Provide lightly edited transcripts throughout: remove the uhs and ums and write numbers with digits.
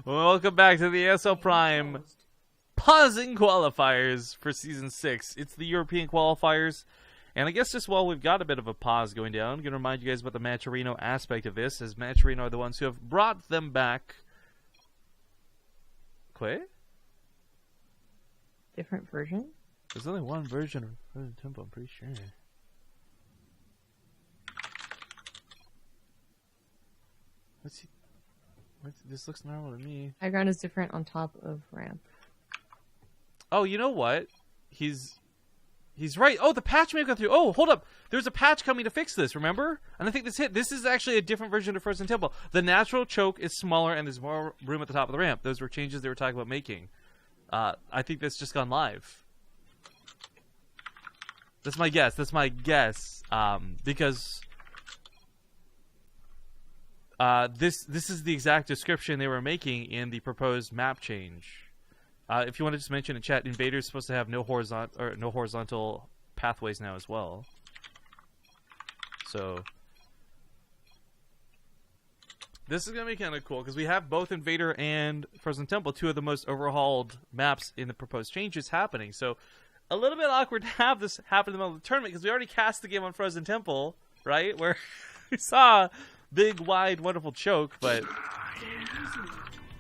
Welcome back to the ASL Prime pausing qualifiers for Season 6. It's the European qualifiers. And I guess just while we've got a bit of a pause going down, I'm going to remind you guys about the Matcherino aspect of this, as Matcherino are the ones who have brought them back. Quay? Different version? There's only one version of Frozen Temple, I'm pretty sure. This looks normal to me. High ground is different on top of ramp. Oh, you know what? He's right. Oh, the patch may have gone through. Oh, hold up. There's a patch coming to fix this, remember? And I think this is actually a different version of Frozen Temple. The natural choke is smaller and there's more room at the top of the ramp. Those were changes they were talking about making. I think that's just gone live. That's my guess. Because this is the exact description they were making in the proposed map change. If you want to just mention in chat, Invader's supposed to have no horizontal pathways now as well. So this is gonna be kind of cool because we have both Invader and Frozen Temple, two of the most overhauled maps in the proposed changes happening. So a little bit awkward to have this happen in the middle of the tournament because we already cast the game on Frozen Temple, right? Where we saw big, wide, wonderful choke, but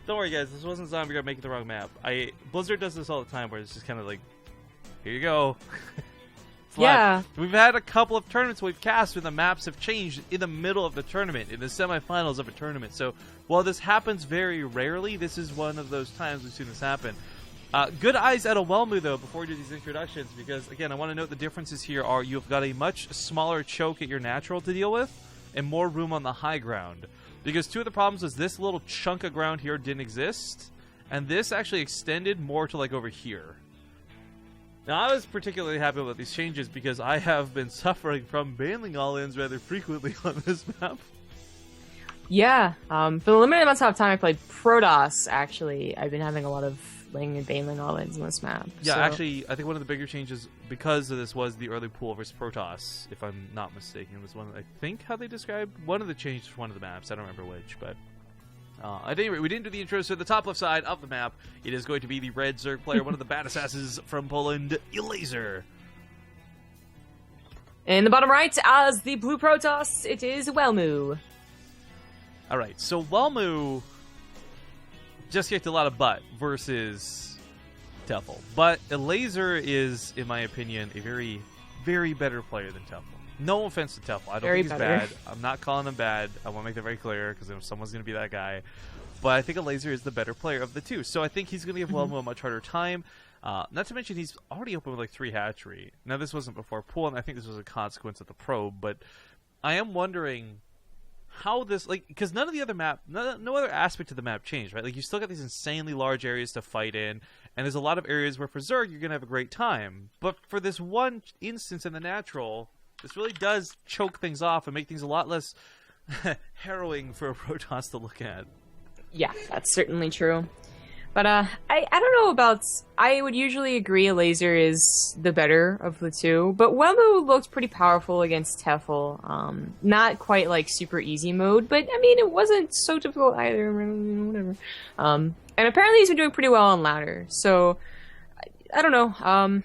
don't worry, guys. This wasn't Zombie Guard making the wrong map. Blizzard does this all the time, where it's just kind of like, here you go. Yeah. We've had a couple of tournaments we've cast where the maps have changed in the middle of the tournament, in the semifinals of a tournament. So while this happens very rarely, this is one of those times we've seen this happen. Good eyes at a Welmu, though, before we do these introductions, because, again, I want to note the differences here are you've got a much smaller choke at your natural to deal with, and more room on the high ground. Because two of the problems was this little chunk of ground here didn't exist, and this actually extended more to like over here. Now I was particularly happy about these changes because I have been suffering from bailing all-ins rather frequently on this map. Yeah, for the limited amount of time I played Protoss, actually, I've been having a lot of laying and bailing all-ins on this map. Yeah, so. Actually, I think one of the bigger changes because of this was the early pool versus Protoss, if I'm not mistaken. It was one of, I think, how they described one of the changes for one of the maps. I don't remember which, but at any rate, we didn't do the intro, so the top left side of the map, it is going to be the red Zerg player, one of the baddest asses from Poland, Elazer. In the bottom right, as the blue Protoss, it is Welmu. Alright, so Welmu just kicked a lot of butt versus Tefl. But Elazer is, in my opinion, a very, very better player than Tefl. No offense to Tefl. I don't think he's bad. I'm not calling him bad. I want to make that very clear because someone's going to be that guy. But I think Elazer is the better player of the two. So I think he's going to give Welmu a much harder time. Not to mention he's already open with like 3 hatchery. Now this wasn't before pool, and I think this was a consequence of the probe. But I am wondering how this, like, because none of the other map, no other aspect of the map changed, right? Like, you still got these insanely large areas to fight in, and there's a lot of areas where for Zerg you're gonna have a great time. But for this one instance in the natural, this really does choke things off and make things a lot less harrowing for a Protoss to look at. Yeah, that's certainly true. But I don't know about... I would usually agree Elazer is the better of the two, but Welmu looked pretty powerful against Tefl. Not quite like super easy mode, but I mean, it wasn't so difficult either, whatever. And apparently he's been doing pretty well on ladder, so I don't know.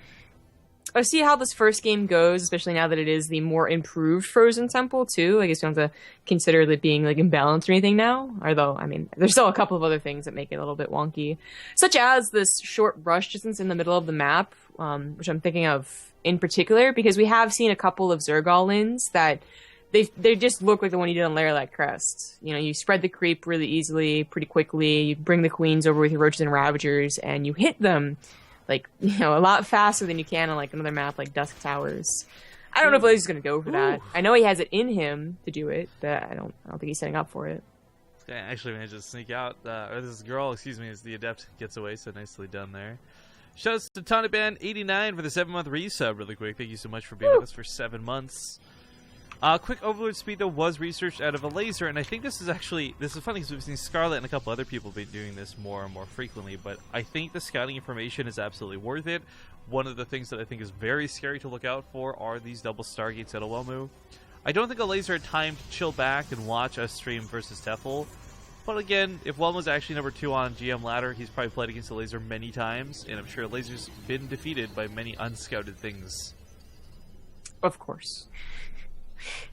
I'll see how this first game goes, especially now that it is the more improved Frozen Temple, too. I guess you don't have to consider it being, like, imbalanced or anything now. Although, I mean, there's still a couple of other things that make it a little bit wonky. Such as this short rush distance in the middle of the map, which I'm thinking of in particular, because we have seen a couple of Zerg all-ins that they just look like the one you did on Lair Like Crest. You know, you spread the creep really easily, pretty quickly, you bring the queens over with your roaches and ravagers, and you hit them like, you know, a lot faster than you can on like another map like Dusk Towers. I don't know if Lazer's gonna go for that. I know he has it in him to do it, but I don't think he's setting up for it. Yeah, actually managed to sneak out. Or this girl, excuse me, as the Adept gets away, so nicely done there. Shouts to Taliban89 for the 7-month resub really quick. Thank you so much for being with us for 7 months. Quick Overlord Speed, though, was researched out of Elazer, and I think this is funny because we've seen Scarlet and a couple other people be doing this more and more frequently, but I think the scouting information is absolutely worth it. One of the things that I think is very scary to look out for are these double Stargates at Welmu. I don't think Elazer had time to chill back and watch us stream versus Tefl, But again, if Welmu was actually number 2 on GM ladder, he's probably played against Elazer many times, and I'm sure Elazer's been defeated by many unscouted things. Of course.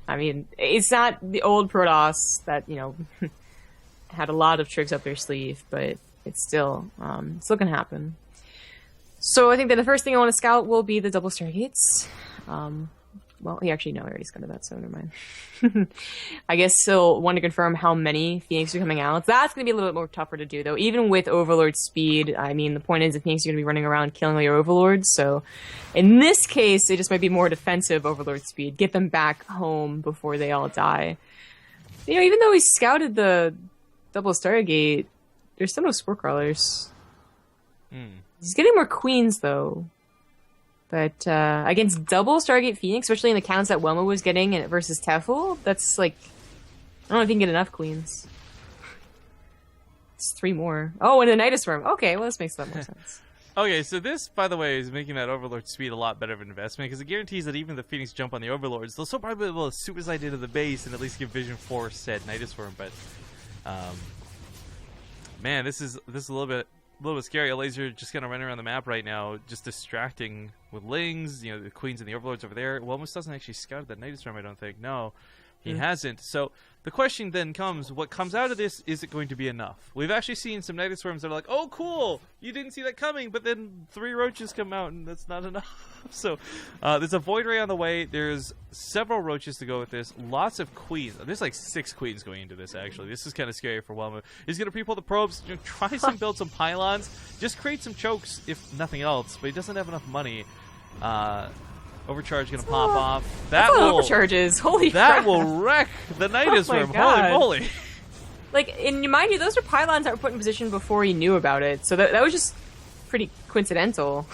I mean, it's not the old Protoss that, you know, had a lot of tricks up their sleeve, but it's still gonna happen. So I think that the first thing I want to scout will be the double Stargates. Well, actually, no, I already scouted that, so never mind. I guess still want to confirm how many Phoenix are coming out. That's going to be a little bit more tougher to do, though. Even with Overlord speed, I mean, the point is the Phoenix are going to be running around killing all your Overlords, so in this case, it just might be more defensive Overlord speed. Get them back home before they all die. You know, even though we scouted the double Stargate, there's still no Spore Crawlers. He's getting more Queens, though. But against double Stargate Phoenix, especially in the counts that Welmu was getting and versus Tefl, that's like, I don't know if you can get enough Queens. It's 3 more. Oh, and a Nidus Worm. Okay, well, this makes a lot more sense. Okay, so this, by the way, is making that Overlord speed a lot better of an investment, because it guarantees that even if the Phoenix jump on the Overlords, they'll still probably be able to suicide into the base and at least give Vision Force said Nidus Worm. But man, this is a little bit scary. Elazer just kind of running around the map right now, just distracting with Lings, you know, the Queens and the Overlords over there. Welmus doesn't actually scout that Nidus Worm, I don't think. No, he hasn't. So the question then comes, what comes out of this, is it going to be enough? We've actually seen some Nidus Worms that are like, oh, cool, you didn't see that coming, but then 3 roaches come out, and that's not enough. So there's a Void Ray on the way. There's several roaches to go with this. Lots of Queens. There's like 6 Queens going into this, actually. This is kind of scary for Welmu. He's going to pre-pull the probes, you know, try some build some pylons, just create some chokes, if nothing else, but he doesn't have enough money. Overcharge going to pop off. That will overcharges. Holy that crap. will wreck the Nidus Worm. God. Holy moly. Like, and mind you, those are pylons that were put in position before he knew about it, so that was just pretty coincidental.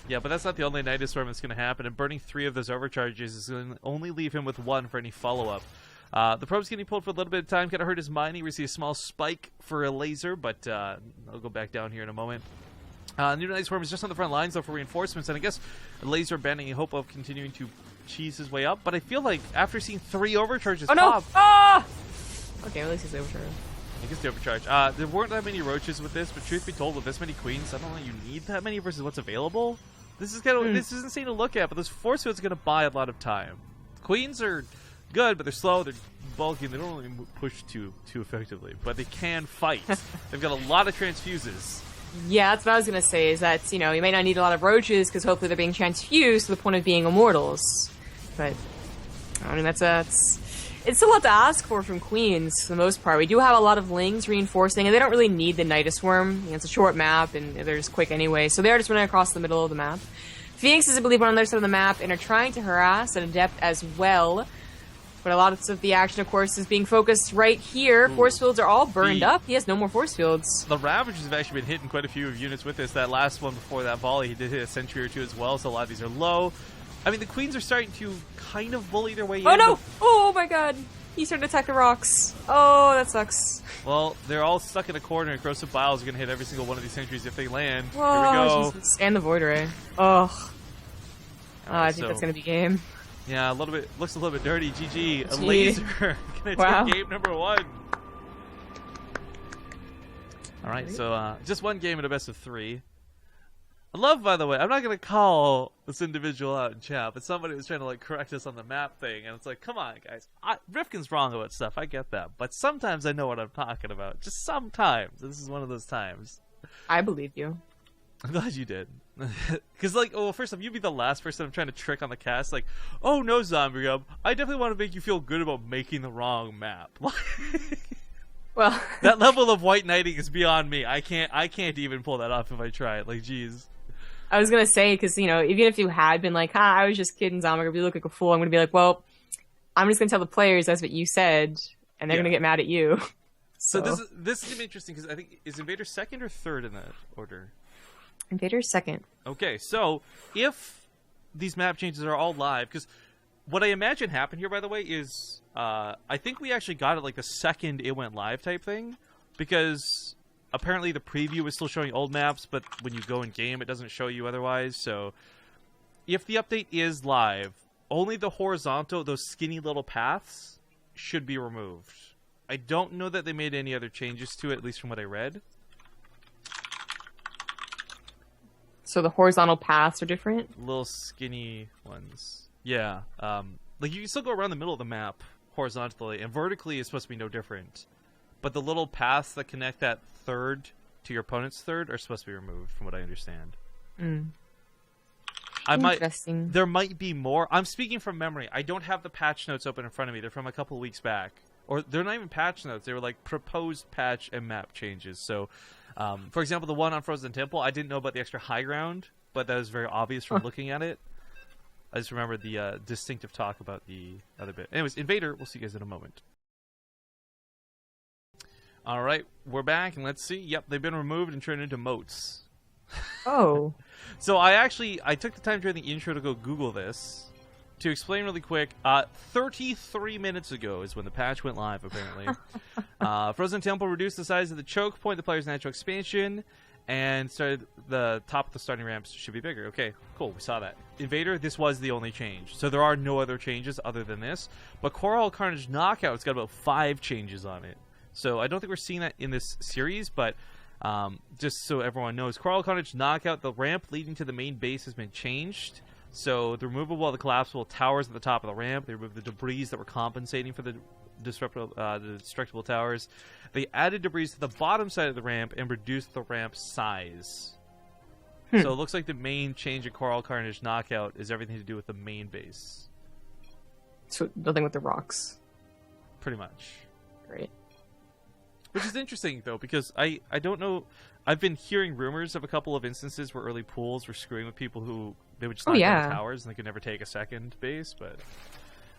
Yeah, but that's not the only Nidus Worm that's going to happen, and burning 3 of those overcharges is going to only leave him with 1 for any follow-up. The probe's getting pulled for a little bit of time. Kind of hurt his mining. We see a small spike for Elazer, but I'll go back down here in a moment. New Nidus Worm is just on the front lines, though, for reinforcements, and I guess Elazer abandoning hope of continuing to cheese his way up, but I feel like after seeing 3 overcharges pop... Ah! Okay, at least he's overcharged. I guess the overcharge. There weren't that many roaches with this, but truth be told, with this many Queens, I don't know you need that many versus what's available. This is kind of this is insane to look at, but those force fields are going to buy a lot of time. Queens are good, but they're slow, they're bulky, and they don't really push too effectively, but they can fight. They've got a lot of transfuses. Yeah, that's what I was going to say, is that, you know, you may not need a lot of roaches, because hopefully they're being transfused to the point of being immortals. But, I mean, it's a lot to ask for from Queens, for the most part. We do have a lot of Lings reinforcing, and they don't really need the Nidus Worm. You know, it's a short map, and they're just quick anyway, so they're just running across the middle of the map. Phoenix is, I believe, on the other side of the map, and are trying to harass at a depth as well. But a lot of the action, of course, is being focused right here. Force fields are all burned up. He has no more force fields. The Ravagers have actually been hitting quite a few units with this. That last one before that volley, he did hit a sentry or 2 as well, so a lot of these are low. I mean, the Queens are starting to kind of bully their way in. Oh, no! Oh, my God! He started to attack the rocks. Oh, that sucks. Well, they're all stuck in a corner, and Corrosive Biles are going to hit every single one of these sentries if they land. Oh, here we go. Jesus. And the Void Ray. Oh. I think that's going to be game. Yeah, a little bit. Looks a little bit dirty. GG. Elazer gonna take game number 1. All right, so just 1 game in a best of 3. I love, by the way, I'm not gonna call this individual out in chat, but somebody was trying to like correct us on the map thing, and it's like, come on, guys. Rifkin's wrong about stuff. I get that, but sometimes I know what I'm talking about. Just sometimes. This is one of those times. I believe you. I'm glad you did. Because, like, well, first off, you'd be the last person I'm trying to trick on the cast. Like, oh, no, Zombie Gub, I definitely want to make you feel good about making the wrong map. Well, that level of white knighting is beyond me. I can't even pull that off if I try it. Like, geez. I was going to say, because, you know, even if you had been like, I was just kidding, Zombie Gub, you look like a fool, I'm going to be like, well, I'm just going to tell the players that's what you said, and they're going to get mad at you. So this is going to be interesting, because I think, is Invader 2nd or 3rd in that order? Invader's 2nd. Okay, so if these map changes are all live, because what I imagine happened here, by the way, is I think we actually got it like the second it went live type thing, because apparently the preview is still showing old maps, but when you go in game, it doesn't show you otherwise. So if the update is live, only the horizontal, those skinny little paths, should be removed. I don't know that they made any other changes to it, at least from what I read. So the horizontal paths are different? Little skinny ones. Yeah. Like, you can still go around the middle of the map horizontally, and vertically is supposed to be no different. But the little paths that connect that third to your opponent's third are supposed to be removed, from what I understand. Interesting. There might be more. I'm speaking from memory. I don't have the patch notes open in front of me. They're from a couple of weeks back. Or they're not even patch notes. They were like proposed patch and map changes. So, for example, the one on Frozen Temple, I didn't know about the extra high ground, but that was very obvious from looking at it. I just remember the distinctive talk about the other bit. Anyways, Invader, we'll see you guys in a moment. All right, we're back, and let's see. Yep, they've been removed and turned into moats. Oh. So I took the time during the intro to go Google this. To explain really quick, 33 minutes ago is when the patch went live, apparently. Frozen Temple reduced the size of the choke point, the player's natural expansion, and started the top of the starting ramps should be bigger. Okay, cool, we saw that. Invader, this was the only change. So there are no other changes other than this. But Coral Carnage Knockout's got about 5 changes on it. So I don't think we're seeing that in this series, but just so everyone knows, Coral Carnage Knockout, the ramp leading to the main base has been changed. So the removal of the collapsible towers at the top of the ramp, they removed the debris that were compensating for the destructible towers. They added debris to the bottom side of the ramp and reduced the ramp size. So it looks like the main change in Coral Carnage Knockout is everything to do with the main base. So nothing with the rocks. Pretty much. Great. Which is interesting, though, because I don't know. I've been hearing rumors of a couple of instances where early pools were screwing with people who they would just knock down the towers and they could never take a second base. But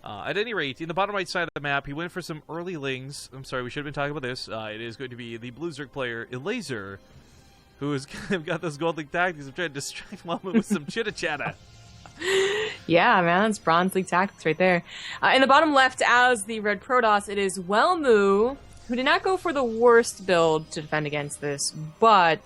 at any rate, in the bottom right side of the map, he went for some early lings. I'm sorry, we should have been talking about this. It is going to be the Blue Zerg player, Elazer, who has got those gold league tactics of trying to distract Welmu with some chitta-chatta. Yeah, man, it's Bronze League tactics right there. In the bottom left, as the red Protoss, it is Welmu, who did not go for the worst build to defend against this, but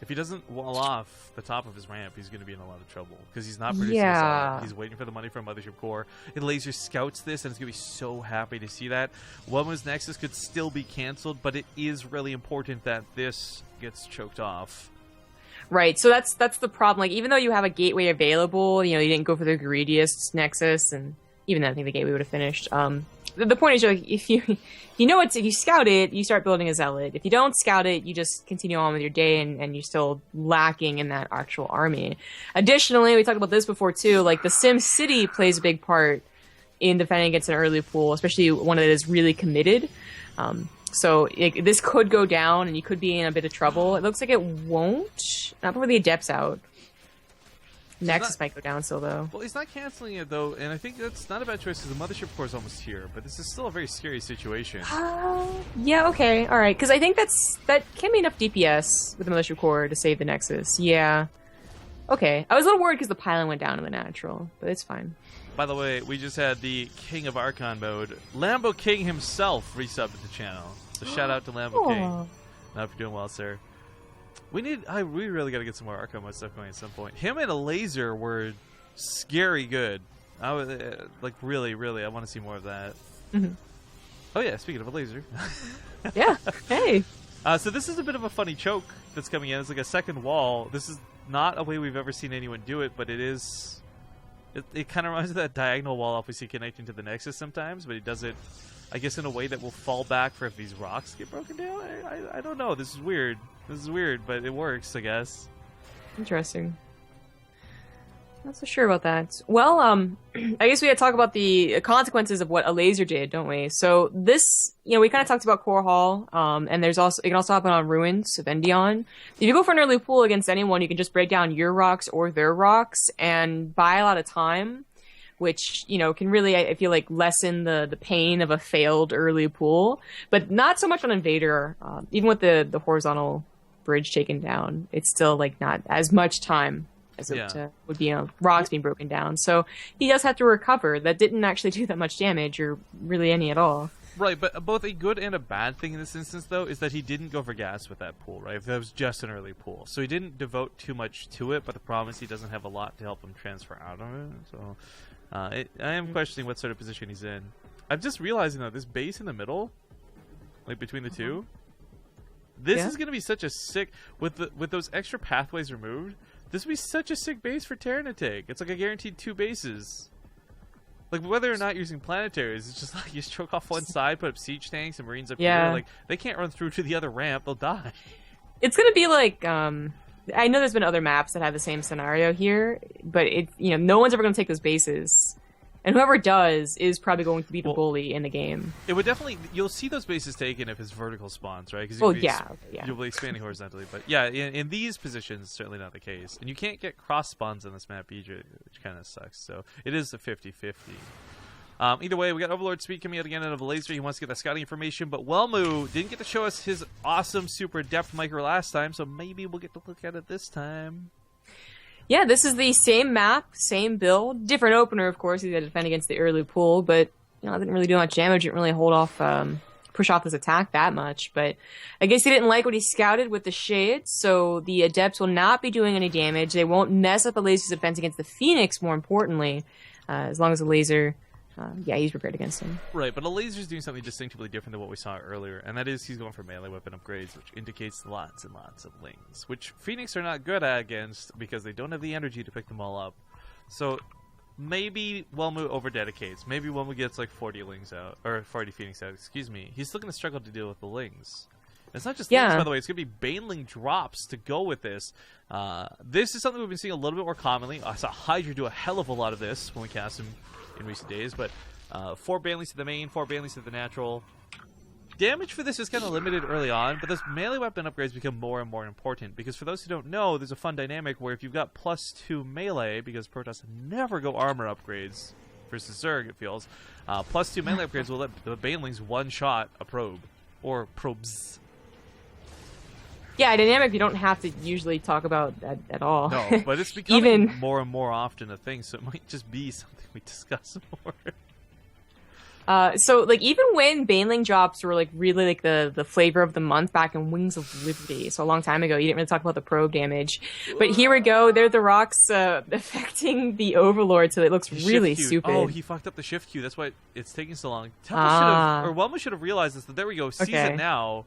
if he doesn't wall off the top of his ramp, he's going to be in a lot of trouble because he's not producing his own. He's waiting for the money from Mothership Core. And Elazer scouts this, and it's going to be so happy to see that. Welmu's Nexus could still be canceled, but it is really important that this gets choked off. Right, so that's the problem. Like, even though you have a gateway available, you know, you didn't go for the greediest Nexus, and even then I think the gateway would have finished. The point is, like, if you scout it, you start building a zealot. If you don't scout it, you just continue on with your day, and you're still lacking in that actual army. Additionally, we talked about this before too. Like, the Sim City plays a big part in defending against an early pool, especially one that is really committed. So this could go down, and you could be in a bit of trouble. It looks like it won't. Not before the Adept's out. Nexus might go down still, though. Well, he's not canceling it, though, and I think that's not a bad choice because the Mothership Core is almost here, but this is still a very scary situation. Yeah, okay, alright, because I think that can be enough DPS with the Mothership Core to save the Nexus. Yeah. Okay. I was a little worried because the pylon went down in the natural, but it's fine. By the way, we just had the King of Archon mode. Lambo King himself resubbed to the channel. So shout out to Lambo King. I hope you're doing well, sir. We really got to get some more Archon mode stuff going at some point. Him and Elazer were scary good. I was like really, I want to see more of that. Oh yeah, speaking of Elazer. Yeah. Hey. So this is a bit of a funny choke that's coming in. It's like a second wall. This is not a way we've ever seen anyone do it, but it is. It kind of reminds me of that diagonal wall off we see connecting to the Nexus sometimes, but he does it, I guess, in a way that will fall back for if these rocks get broken down. I don't know. This is weird. But it works, I guess. Interesting. Not so sure about that. Well, I guess we had to talk about the consequences of what Elazer did, don't we? So this, we kind of talked about Core Hall, and it can also happen on Ruins of Endion. If you go for an early pool against anyone, you can just break down your rocks or their rocks and buy a lot of time, which, can really, I feel like, lessen the pain of a failed early pool. But not so much on Invader. Even with the horizontal bridge taken down, it's still, like, not as much time as it would be, rocks being broken down. So he does have to recover. That didn't actually do that much damage, or really any at all. Right, but both a good and a bad thing in this instance, though, is that he didn't go for gas with that pool, right? If that was just an early pool. So he didn't devote too much to it, but the problem is he doesn't have a lot to help him transfer out of it. So I am questioning what sort of position he's in. I'm just realizing, though, this base in the middle, like between the two. This is gonna be such a sick with those extra pathways removed. This would be such a sick base for Terran to take. It's like a guaranteed 2 bases. Like, whether or not using planetaries, it's just like you choke off one side, put up siege tanks and marines up here. Like, they can't run through to the other ramp; they'll die. It's gonna be like, I know there's been other maps that have the same scenario here, but no one's ever gonna take those bases. And whoever does is probably going to be the bully in the game. It would definitely... You'll see those bases taken if it's vertical spawns, right? Well, you'll be expanding horizontally. But yeah, in these positions, certainly not the case. And you can't get cross spawns on this map either, which kind of sucks. So it is a 50-50. Either way, we got Overlord Speed coming out again out of Elazer. He wants to get that scouting information. But Welmu didn't get to show us his awesome super adept micro last time, so maybe we'll get to look at it this time. Yeah, this is the same map, same build, different opener, of course. He's got to defend against the early pool, but it didn't really do much damage. Didn't really push off his attack that much. But I guess he didn't like what he scouted with the shades, so the adepts will not be doing any damage. They won't mess up Elazer's defense against the Phoenix. More importantly, as long as Elazer, he's prepared against him. Right, but Elazer's doing something distinctively different than what we saw earlier, and that is he's going for melee weapon upgrades, which indicates lots and lots of lings, which Phoenix are not good at against because they don't have the energy to pick them all up. So maybe Welmu overdedicates. Maybe Welmu gets like 40 lings out, or 40 Phoenix out, excuse me. He's still going to struggle to deal with the lings. It's not just lings, by the way. It's going to be Baneling drops to go with this. This is something we've been seeing a little bit more commonly. I saw Hydra do a hell of a lot of this when we cast him in recent days, but 4 Banelings to the main, 4 Banelings to the natural. Damage for this is kind of limited early on, but those melee weapon upgrades become more and more important, because for those who don't know, there's a fun dynamic where if you've got +2 melee, because Protoss never go armor upgrades versus Zerg, it feels, +2 melee upgrades will let the Banelings one-shot a probe, or probes. Yeah, a dynamic you don't have to usually talk about at all. No, but it's becoming more and more often a thing, so it might just be something we discuss more. So, like, even when Baneling drops were, like, really, like, the flavor of the month back in Wings of Liberty, so a long time ago, you didn't really talk about the probe damage. But here we go, they're the rocks affecting the Overlord, so it looks really stupid. Oh, he fucked up the shift queue, that's why it's taking so long. Welmu should have realized this, but there we go, sees it now.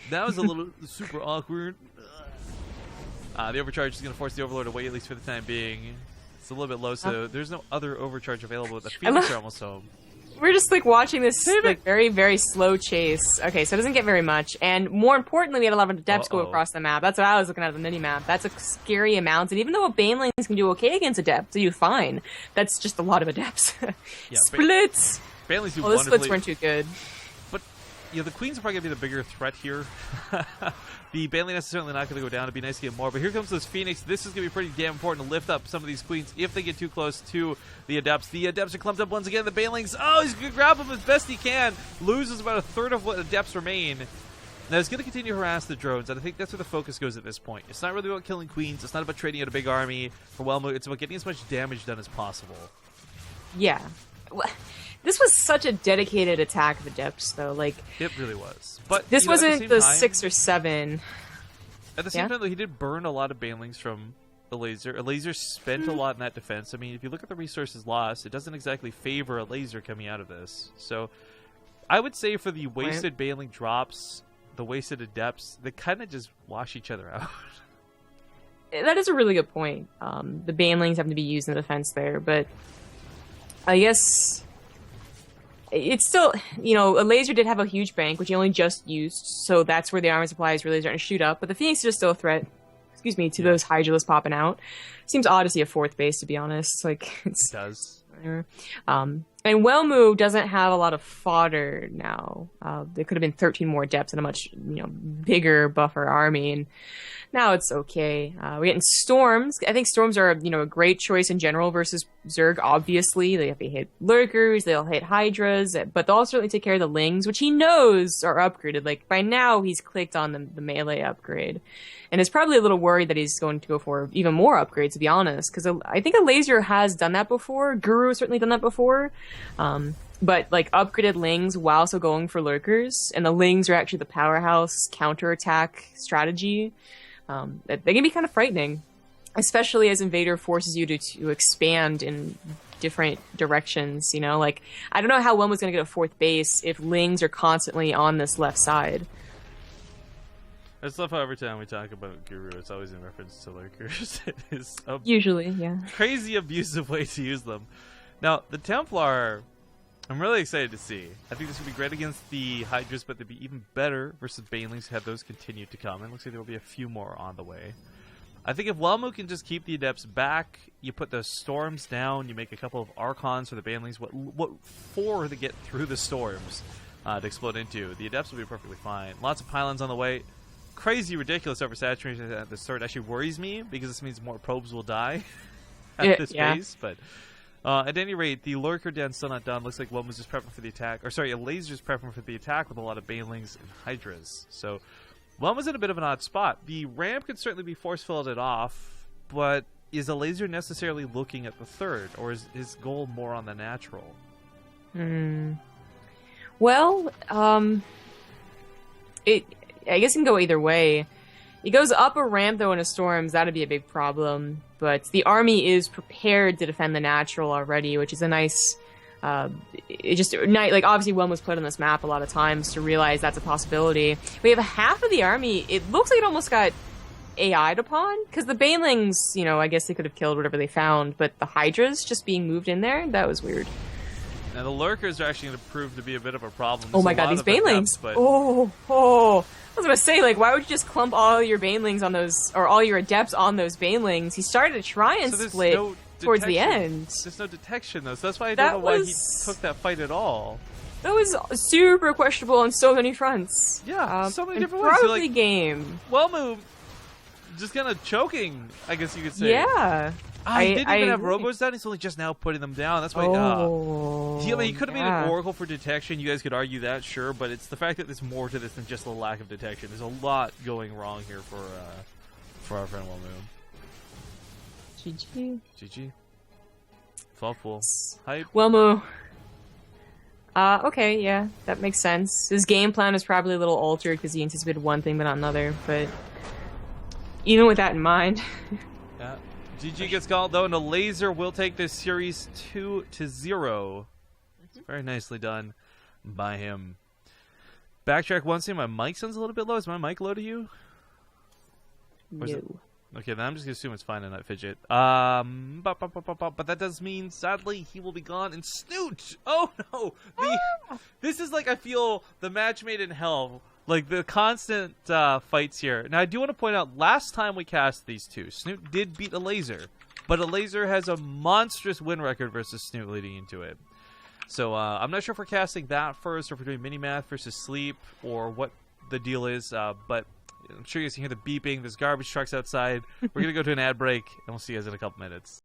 That was a little super awkward. The overcharge is going to force the Overlord away, at least for the time being. It's a little bit low, so there's no other overcharge available. The Phoenix are almost home. We're just, like, watching this, like, very, very slow chase. Okay, so it doesn't get very much. And more importantly, we had 11 adepts go across the map. That's what I was looking at the mini-map. That's a scary amount. And even though Banelings can do okay against adepts, they do fine. That's just a lot of adepts. Splits! Banelings do the splits weren't too good. But, the Queens are probably going to be the bigger threat here. The Baneling is certainly not going to go down. It'd be nice to get more. But here comes this Phoenix. This is going to be pretty damn important to lift up some of these Queens if they get too close to the Adepts. The Adepts are clumped up once again. The Banelings, he's going to grab them as best he can. Loses about a third of what Adepts remain. Now, he's going to continue to harass the drones, and I think that's where the focus goes at this point. It's not really about killing Queens. It's not about trading out a big army for Welmu. It's about getting as much damage done as possible. Yeah. This was such a dedicated attack of Adepts, though. Like, it really was. But this wasn't the 6 or 7. At the same time, though, he did burn a lot of Banelings from Elazer. Elazer spent a lot in that defense. I mean, if you look at the resources lost, it doesn't exactly favor Elazer coming out of this. So, I would say for the wasted Baneling drops, the wasted Adepts, they kind of just wash each other out. That is a really good point. The Banelings have to be used in the defense there, but I guess it's still, Elazer did have a huge bank, which he only just used, so that's where the armor supply is really starting to shoot up, but the Phoenix is still a threat, to those Hydralisks popping out. Seems odd to see a 4th base, to be honest. Like, it does. And Welmu doesn't have a lot of fodder now. There could have been 13 more Adepts and a much, bigger buffer army, and now it's okay. We're getting Storms. I think Storms are, a great choice in general versus Zerg, obviously. They hit Lurkers, they'll hit Hydras, but they'll certainly take care of the Lings, which he knows are upgraded. Like, by now, he's clicked on the melee upgrade. And is probably a little worried that he's going to go for even more upgrades, to be honest, because I think Elazer has done that before. Guru has certainly done that before. But, like, upgraded Lings while also going for Lurkers, and the Lings are actually the powerhouse counterattack strategy. They can be kind of frightening, especially as Invader forces you to expand in different directions, you know? Like, I don't know how one was going to get a fourth base if Lings are constantly on this left side. I just love how every time we talk about Guru, it's always in reference to lurkers. It is a Usually, yeah. crazy abusive way to use them. Now, the Templar, I'm really excited to see. I think this would be great against the Hydras, but they'd be even better versus Banelings had those continued to come. It looks like there will be a few more on the way. I think if Welmu can just keep the Adepts back, you put the Storms down, you make a couple of Archons for the Banelings, what for to get through the Storms to explode into. The Adepts will be perfectly fine. Lots of pylons on the way. Crazy, ridiculous oversaturation at the start actually worries me, because this means more probes will die at this pace, but... at any rate, the Lurker Den still not done. Looks like Welmu's just prepping for the attack. Or sorry, Elazer's prepping for the attack with a lot of Banelings and Hydras. So, Welmu's in a bit of an odd spot. The ramp could certainly be force-filled it off, but is Elazer necessarily looking at the third? Or is his goal more on the natural? Well, I guess it can go either way. He goes up a ramp, though, in a Storms. That'd be a big problem. But the army is prepared to defend the natural already, which is a nice... like, obviously, one was put on this map a lot of times to realize that's a possibility. We have half of the army. It looks like it almost got AI'd upon. Because the Banelings, you know, I guess they could have killed whatever they found. But the Hydras just being moved in there, that was weird. Now, the Lurkers are actually going to prove to be a bit of a problem. Oh my god, these Banelings! I was gonna say, like, why would you just clump all your Banelings on those, or all your Adepts on those Banelings? He started to try and split towards the end. There's no detection, though, so that's why I don't know why he took that fight at all. That was super questionable on so many fronts. Yeah, so many different ways. Probably like, game. Welmu, just kind of choking, I guess you could say. Yeah. He didn't even have Robos down. He's only just now putting them down. That's why. He could have made an Oracle for detection. You guys could argue that, sure, but it's the fact that there's more to this than just the lack of detection. There's a lot going wrong here for our friend Welmu. GG. Thoughtful. Hype. Welmu. Okay, yeah, that makes sense. His game plan is probably a little altered because he anticipated one thing but not another. But even with that in mind. Yeah. GG gets called, though, and Elazer will take this series 2-0. Very nicely done by him. Backtrack one second. My mic sounds a little bit low. Is my mic low to you? No. Okay, then I'm just going to assume it's fine and not fidget. But that does mean, sadly, he will be gone. And Snoot! Oh, no! This is like, I feel, the match made in hell. Like, the constant fights here. Now, I do want to point out, last time we cast these two, Snoot did beat Elazer. But Elazer has a monstrous win record versus Snoot leading into it. So, I'm not sure if we're casting that first, or if we're doing mini-math versus sleep, or what the deal is. But I'm sure you guys can hear the beeping. There's garbage trucks outside. We're going to go to an ad break, and we'll see you guys in a couple minutes.